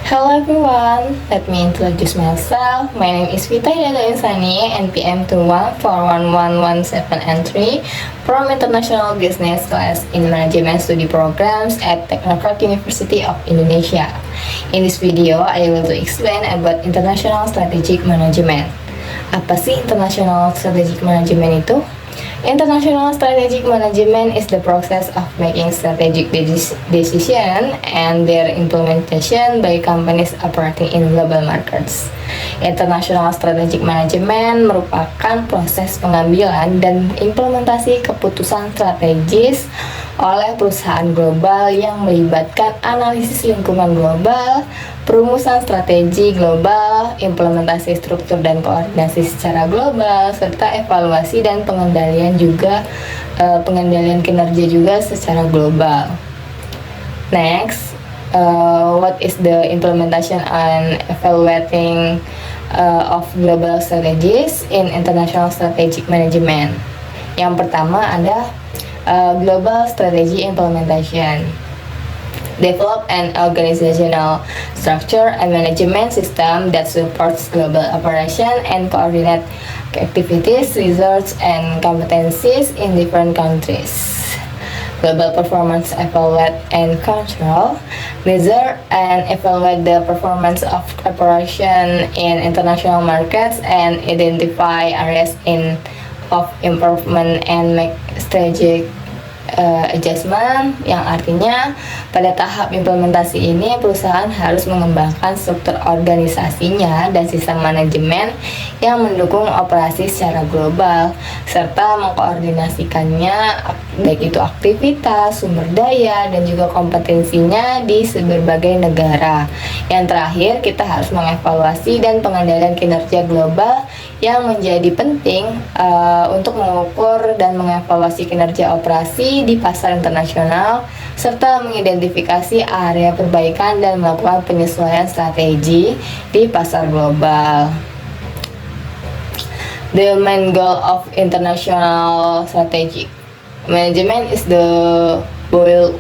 Hello everyone, let me introduce myself. My name is Vita Hidayat Insani, NPM 21411117 from International Business Class in Management Study Programs at Technocrat University of Indonesia. In this video, I will explain about International Strategic Management. Apa sih International Strategic Management itu? International strategic management is the process of making strategic decision and their implementation by companies operating in global markets. International strategic management merupakan proses pengambilan dan implementasi keputusan strategis oleh perusahaan global yang melibatkan analisis lingkungan global, perumusan strategi global, implementasi struktur dan koordinasi secara global, serta evaluasi dan pengendalian kinerja juga secara global. Next, what is the implementation and evaluating of global strategies in international strategic management? Yang pertama ada global strategy implementation. Develop an organizational structure and management system that supports global operation and coordinate activities, research, and competencies in different countries. Global performance evaluate and control. Measure and evaluate the performance of operation in international markets and identify areas of improvement and make strategic adjustment, yang artinya pada tahap implementasi ini perusahaan harus mengembangkan struktur organisasinya dan sistem manajemen yang mendukung operasi secara global serta mengkoordinasikannya baik itu aktivitas, sumber daya dan juga kompetensinya di berbagai negara. Yang terakhir, kita harus mengevaluasi dan pengendalian kinerja global yang menjadi penting untuk mengukur dan mengevaluasi kinerja operasi di pasar internasional serta mengidentifikasi area perbaikan dan melakukan penyesuaian strategi di pasar global. The main goal of international strategic management is the build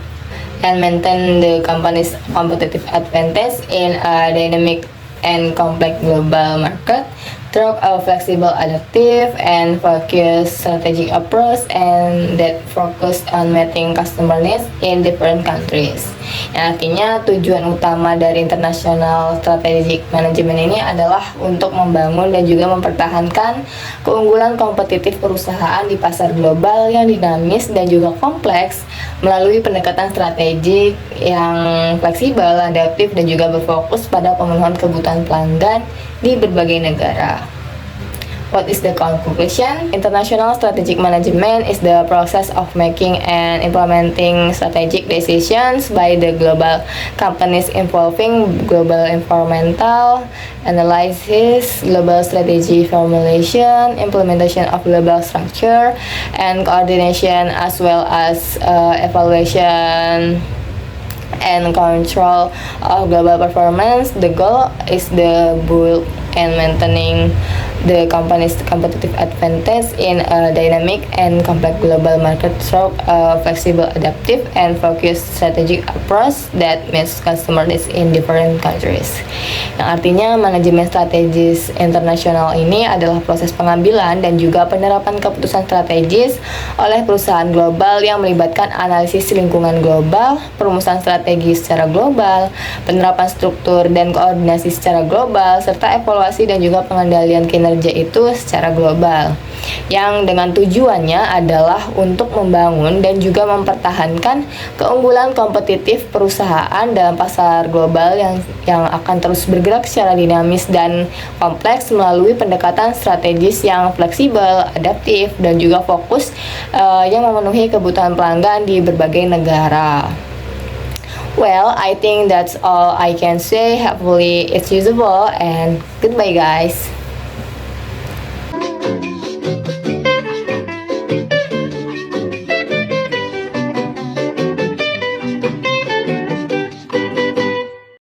and maintain the company's competitive advantage in a dynamic and complex global market through a flexible, adaptive, and focused strategic approach and that focus on meeting customer needs in different countries. Yang artinya tujuan utama dari international strategic management ini adalah untuk membangun dan juga mempertahankan keunggulan kompetitif perusahaan di pasar global yang dinamis dan juga kompleks melalui pendekatan strategik yang fleksibel, adaptif, dan juga berfokus pada pemenuhan kebutuhan pelanggan di berbagai negara. What is the conclusion? International strategic management is the process of making and implementing strategic decisions by the global companies involving global environmental analysis, global strategy formulation, implementation of global structure, and coordination as well as evaluation and control of global performance. The goal is the build and maintaining the company's competitive advantage in a dynamic and complex global market through a flexible, adaptive, and focused strategic approach that meets customer needs in different countries. Yang artinya manajemen strategis internasional ini adalah proses pengambilan dan juga penerapan keputusan strategis oleh perusahaan global yang melibatkan analisis lingkungan global, perumusan strategi secara global, penerapan struktur dan koordinasi secara global, serta evaluasi dan juga pengendalian kinerja itu secara global, yang dengan tujuannya adalah untuk membangun dan juga mempertahankan keunggulan kompetitif perusahaan dalam pasar global yang akan terus bergerak secara dinamis dan kompleks melalui pendekatan strategis yang fleksibel, adaptif, dan juga fokus yang memenuhi kebutuhan pelanggan di berbagai negara. Well, I think that's all I can say. Hopefully it's usable and goodbye guys.